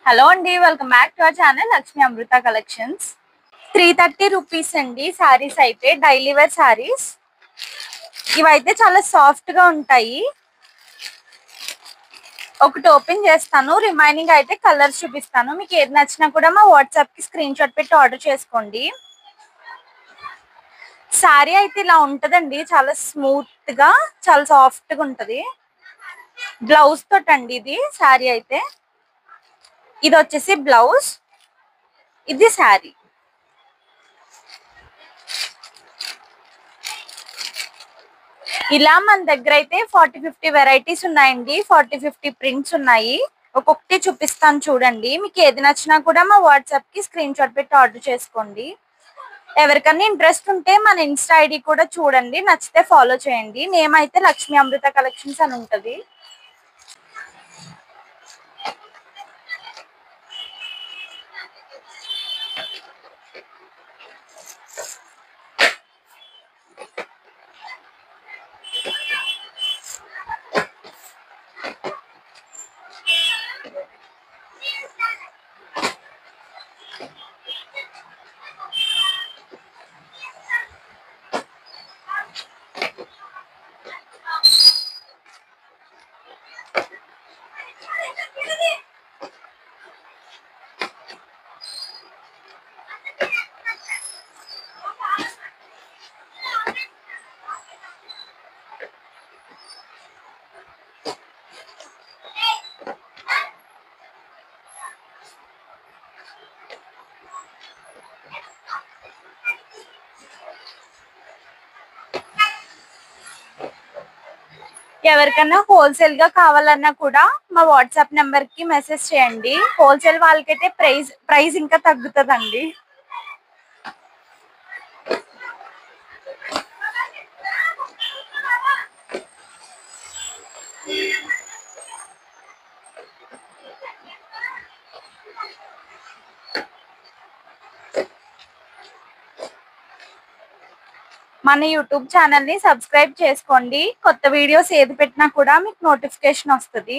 Hello అండి, welcome back to our channel Lakshmi Amrutha collections. 330 rupees అండి సారీస్ అయితే, డైలీ వేర్ సారీస్. ఇవైతే చాలా సాఫ్ట్ గా ఉంటాయి. ఒకటి ఓపెన్ చేస్తాను, రిమైనింగ్ అయితే కలర్స్ చూపిస్తాను. మీకు ఏది నచ్చినా కూడా మా వాట్సాప్ కి స్క్రీన్ షాట్ పెట్టి ఆర్డర్ చేసుకోండి. సారీ అయితే ఇలా ఉంటదండి, చాలా స్మూత్ గా, చాలా సాఫ్ట్ గా ఉంటది. బ్లౌజ్ తోటండి ఇది సారీ అయితే. ఇది వచ్చేసి బ్లౌజ్, ఇది శారీ. ఇలా మన దగ్గర అయితే 40-50 వెరైటీస్ ఉన్నాయండి. 40-50 ప్రింట్స్ ఉన్నాయి. ఒక్కొక్కటి చూపిస్తాను చూడండి. మీకు ఏది నచ్చినా కూడా మా వాట్సాప్ కి స్క్రీన్ షాట్ పెట్టి ఆర్డర్ చేసుకోండి. ఎవరికన్నా ఇంట్రెస్ట్ ఉంటే మన ఇన్స్టా ఐడి కూడా చూడండి, నచ్చితే ఫాలో చేయండి. నేమ్ అయితే లక్ష్మి అమృత కలెక్షన్స్ అని ఉంటది. ఎవరికైనా హోల్సేల్ గా కావాలన్నా కూడా మా వాట్సాప్ నెంబర్ కి మెసేజ్ చేయండి. హోల్సేల్ వాళ్ళకైతే ప్రైస్ ఇంకా తగ్గుతుందండి. మన యూట్యూబ్ ఛానల్ ని సబ్స్క్రైబ్ చేసుకోండి. కొత్త వీడియోస్ ఏది పెట్టినా కూడా మీకు నోటిఫికేషన్ వస్తుంది.